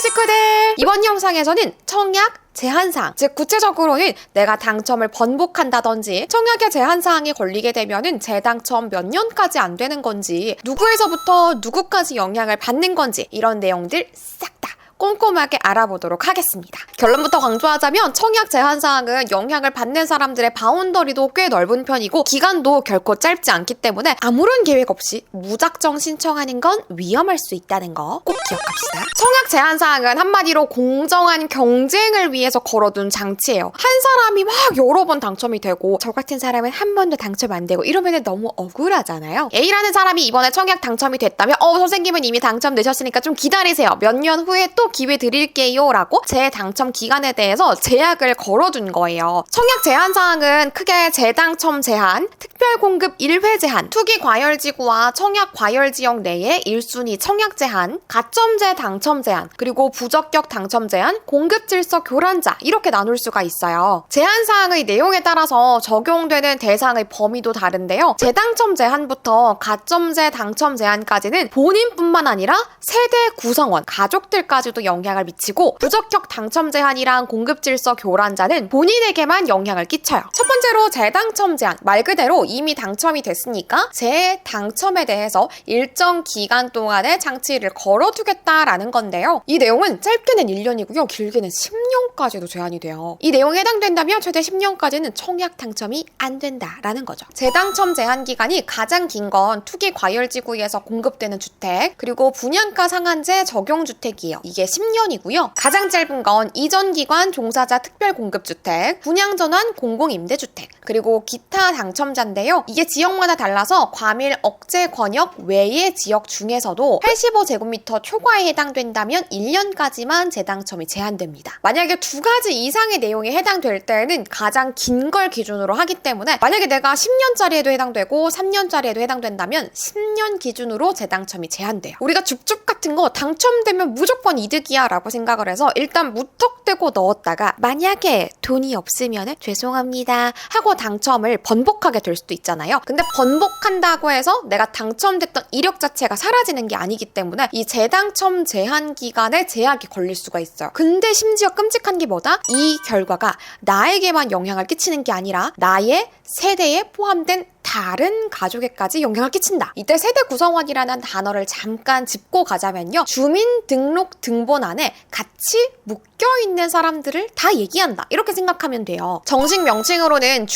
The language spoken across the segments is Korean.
식구들! 이번 영상에서는 청약 제한사항, 즉 구체적으로는 내가 당첨을 번복한다든지 청약의 제한사항에 걸리게 되면은 재당첨 몇 년까지 안 되는 건지 누구에서부터 누구까지 영향을 받는 건지 이런 내용들 싹 다 꼼꼼하게 알아보도록 하겠습니다. 결론부터 강조하자면 청약 제한사항은 영향을 받는 사람들의 바운더리도 꽤 넓은 편이고 기간도 결코 짧지 않기 때문에 아무런 계획 없이 무작정 신청하는 건 위험할 수 있다는 거 꼭 기억합시다. 청약 제한사항은 한마디로 공정한 경쟁을 위해서 걸어둔 장치예요. 한 사람이 막 여러 번 당첨이 되고 저 같은 사람은 한 번도 당첨 안 되고 이러면 너무 억울하잖아요. A라는 사람이 이번에 청약 당첨이 됐다면 선생님은 이미 당첨되셨으니까 좀 기다리세요. 몇 년 후에 또 기회 드릴게요 라고 재당첨 기간에 대해서 제약을 걸어둔 거예요. 청약 제한사항은 크게 재당첨 제한, 특별공급 1회 제한, 투기 과열지구와 청약 과열지역 내에 1순위 청약 제한, 가점제 당첨 제한, 그리고 부적격 당첨 제한, 공급질서 교란자 이렇게 나눌 수가 있어요. 제한사항의 내용에 따라서 적용되는 대상의 범위도 다른데요. 재당첨 제한부터 가점제 당첨 제한까지는 본인뿐만 아니라 세대 구성원, 가족들까지도 영향을 미치고 부적격 당첨 제한이랑 공급질서 교란자는 본인에게만 영향을 끼쳐요. 첫 번째로 재당첨 제한, 말 그대로 이미 당첨이 됐으니까 재당첨에 대해서 일정 기간 동안의 장치를 걸어두겠다라는 건데요. 이 내용은 짧게는 1년이고요. 길게는 10년까지도 제한이 돼요. 이 내용에 해당된다면 최대 10년까지는 청약 당첨이 안 된다라는 거죠. 재당첨 제한 기간이 가장 긴 건 투기 과열지구에서 공급되는 주택, 그리고 분양가 상한제 적용 주택이에요. 이게 10년이고요. 가장 짧은 건 이전 기관 종사자 특별공급주택, 분양전환 공공임대주택, 그리고 기타 당첨자인데요. 이게 지역마다 달라서 과밀 억제 권역 외의 지역 중에서도 85제곱미터 초과에 해당된다면 1년까지만 재당첨이 제한됩니다. 만약에 두 가지 이상의 내용에 해당될 때는 가장 긴 걸 기준으로 하기 때문에 만약에 내가 10년짜리에도 해당되고 3년짜리에도 해당된다면 10년 기준으로 재당첨이 제한돼요. 우리가 줍줍 같은 거 당첨되면 무조건 이득이야 라고 생각을 해서 일단 무턱대고 넣었다가 만약에 돈이 없으면 죄송합니다 하고 당첨을 번복하게 될 수도 있잖아요. 근데 번복한다고 해서 내가 당첨됐던 이력 자체가 사라지는 게 아니기 때문에 이 재당첨 제한 기간에 제약이 걸릴 수가 있어요. 근데 심지어 끔찍한 게 뭐다? 이 결과가 나에게만 영향을 끼치는 게 아니라 나의 세대에 포함된 다른 가족에까지 영향을 끼친다. 이때 세대 구성원이라는 단어를 잠깐 짚고 가자면요. 주민등록 등본안에 같이 묶여있는 사람들을 다 얘기한다. 이렇게 생각하면 돼요. 정식 명칭으로는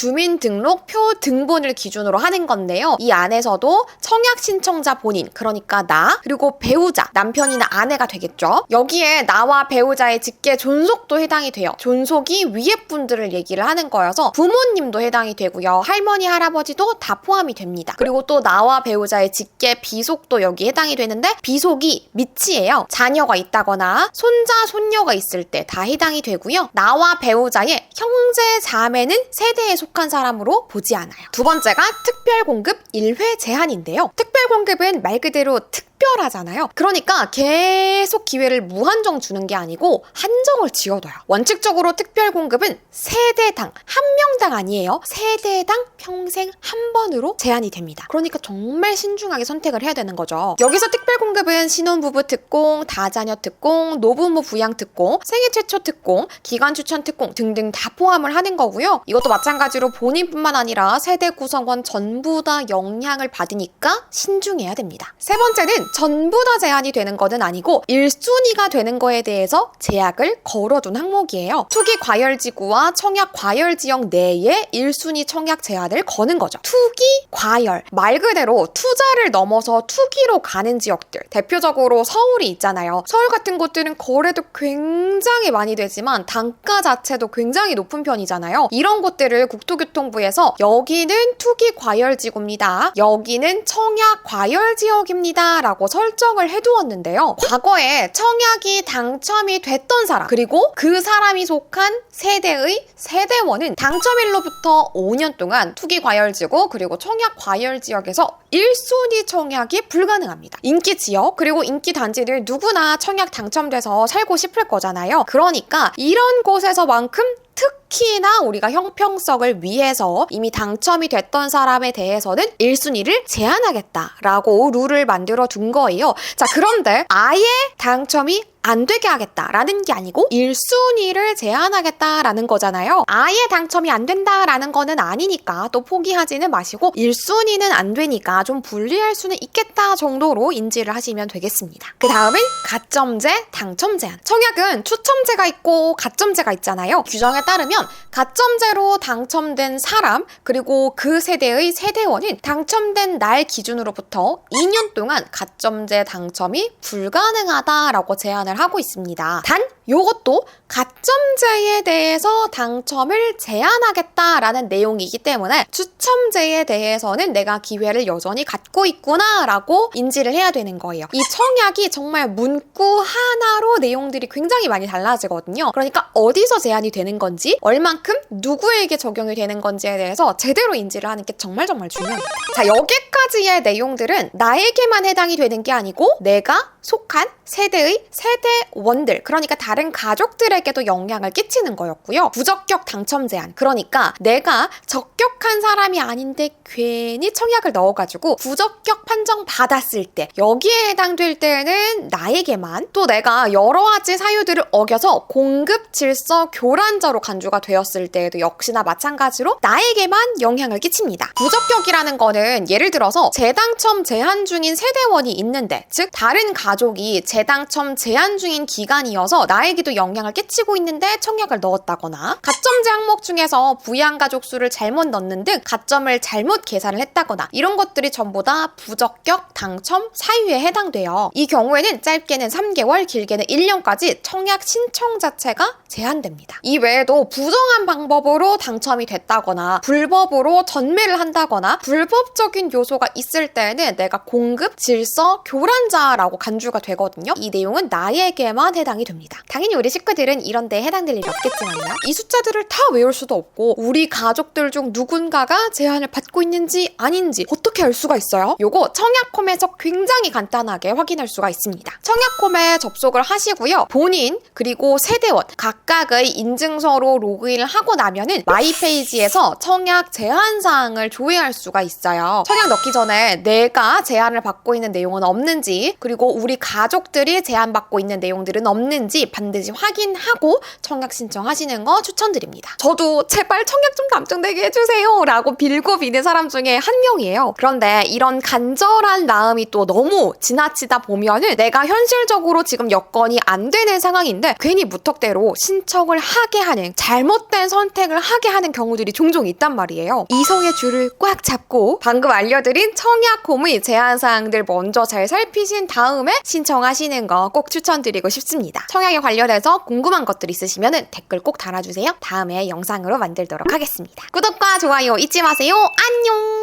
주민등록표 등본을 기준으로 하는 건데요. 이 안에서도 청약 신청자 본인, 그러니까 나, 그리고 배우자, 남편이나 아내가 되겠죠. 여기에 나와 배우자의 직계 존속도 해당이 돼요. 존속이 위에 분들을 얘기를 하는 거여서 부모님도 해당이 되고요. 할머니, 할아버지도 다 포함이 됩니다. 그리고 또 나와 배우자의 직계 비속도 여기 해당이 되는데 비속이 밑이에요. 자녀가 있다거나 손자, 손녀가 있을 때 다 해당이 되고요. 나와 배우자의 형제, 자매는 세대에 속한 사람으로 보지 않아요. 두 번째가 특별공급 1회 제한인데요. 특별공급은 말 그대로 특별하잖아요. 그러니까 계속 기회를 무한정 주는 게 아니고 한정을 지어둬요. 원칙적으로 특별공급은 세대당, 한 명당 아니에요. 세대당 평생 한 번으로 제한이 됩니다. 그러니까 정말 신중하게 선택을 해야 되는 거죠. 여기서 특별공급은 신혼부부 특공, 다자녀 특공, 노부모 부양 특공, 생애 최초 특공, 기관 추천 특공 등등 다 포함을 하는 거고요. 이것도 마찬가지로 본인뿐만 아니라 세대 구성원 전부 다 영향을 받으니까 신중해야 됩니다. 세 번째는 전부 다 제한이 되는 것은 아니고 1순위가 되는 거에 대해서 제약을 걸어둔 항목이에요. 투기 과열지구와 청약 과열지역 내에 1순위 청약 제한을 거는 거죠. 투기 과열, 말 그대로 투자를 넘어서 투기로 가는 지역들, 대표적으로 서울이 있잖아요. 서울 같은 곳들은 거래도 굉장히 많이 되지만 단가 자체도 굉장히 높은 편이잖아요. 이런 곳들을 국토교통부에서 여기는 투기 과열지구입니다, 여기는 청약 과열지역입니다 라고 설정을 해두었는데요. 과거에 청약이 당첨이 됐던 사람, 그리고 그 사람이 속한 세대의 세대원은 당첨일로부터 5년 동안 투기 과열지구 그리고 청약 과열지역에서 1순위 청약이 불가능합니다. 인기 지역 그리고 인기 단지를 누구나 청약 당첨돼서 살고 싶을 거잖아요. 그러니까 이런 곳에서만큼 특히나 우리가 형평성을 위해서 이미 당첨이 됐던 사람에 대해서는 1순위를 제한하겠다라고 룰을 만들어 둔 거예요. 자, 그런데 아예 당첨이 안 되게 하겠다라는 게 아니고 1순위를 제한하겠다라는 거잖아요. 아예 당첨이 안 된다라는 거는 아니니까 또 포기하지는 마시고 1순위는 안 되니까 좀 불리할 수는 있겠다 정도로 인지를 하시면 되겠습니다. 그 다음은 가점제, 당첨 제한. 청약은 추첨제가 있고 가점제가 있잖아요. 규정에 따르면 가점제로 당첨된 사람 그리고 그 세대의 세대원은 당첨된 날 기준으로부터 2년 동안 가점제 당첨이 불가능하다라고 제한을 하고 있습니다. 단 요것도 가점제에 대해서 당첨을 제한하겠다라는 내용이기 때문에 추첨제에 대해서는 내가 기회를 여전히 갖고 있구나라고 인지를 해야 되는 거예요. 이 청약이 정말 문구 하나로 내용들이 굉장히 많이 달라지거든요. 그러니까 어디서 제한이 되는 건지, 얼만큼 누구에게 적용이 되는 건지에 대해서 제대로 인지를 하는 게 정말 중요합니다. 자, 여기까지의 내용들은 나에게만 해당이 되는 게 아니고 내가 속한 세대의 세대원들, 그러니까 다른 가족들에게도 영향을 끼치는 거였고요. 부적격 당첨 제한, 그러니까 내가 적격한 사람이 아닌데 괜히 청약을 넣어가지고 부적격 판정 받았을 때, 여기에 해당될 때는 나에게만, 또 내가 여러 가지 사유들을 어겨서 공급 질서 교란자로 간주가 되었을 때에도 역시나 마찬가지로 나에게만 영향을 끼칩니다. 부적격이라는 거는 예를 들어서 재당첨 제한 중인 세대원이 있는데, 즉 다른 가족이 재당첨 제한 중인 기간이어서 나에게도 영향을 끼치고 있는데 청약을 넣었다거나, 가점제 항목 중에서 부양가족 수를 잘못 넣는 등 가점을 잘못 계산을 했다거나, 이런 것들이 전부 다 부적격 당첨 사유에 해당돼요. 이 경우에는 짧게는 3개월, 길게는 1년까지 청약 신청 자체가 제한됩니다. 이 외에도 부정한 방법으로 당첨이 됐다거나 불법으로 전매를 한다거나 불법적인 요소가 있을 때는 내가 공급 질서 교란자라고 간주가 되거든요. 이 내용은 나에게만 해당이 됩니다. 당연히 우리 식구들은 이런 데에 해당될 일이 없겠지만요. 이 숫자들을 다 외울 수도 없고 우리 가족들 중 누군가가 제한을 받고 있는지 아닌지 어떻게 알 수가 있어요? 요거 청약홈에서 굉장히 간단하게 확인할 수가 있습니다. 청약홈에 접속을 하시고요. 본인 그리고 세대원 각각의 인증서로 로그인을 하고 나면은 마이 페이지에서 청약 제한 사항을 조회할 수가 있어요. 청약 넣기 전에 내가 제한을 받고 있는 내용은 없는지, 그리고 우리 가족들이 제한받고 있는 내용들은 없는지 반드시 확인하고 청약 신청하시는 거 추천드립니다. 저도 제발 청약 좀 당첨되게 해주세요 라고 빌고 비는 사람 중에 한 명이에요. 그런데 이런 간절한 마음이 또 너무 지나치다 보면은 내가 현실적으로 지금 여건이 안 되는 상황인데 괜히 무턱대로 신청을 하게 하는, 잘못된 선택을 하게 하는 경우들이 종종 있단 말이에요. 이성의 줄을 꽉 잡고 방금 알려드린 청약홈의 제한사항들 먼저 잘 살피신 다음에 신청하시는 거 꼭 추천드리고 싶습니다. 청약에 관련해서 궁금한 것들 있으시면 댓글 꼭 달아주세요. 다음에 영상으로 만들도록 하겠습니다. 구독과 좋아요 잊지 마세요. 안녕!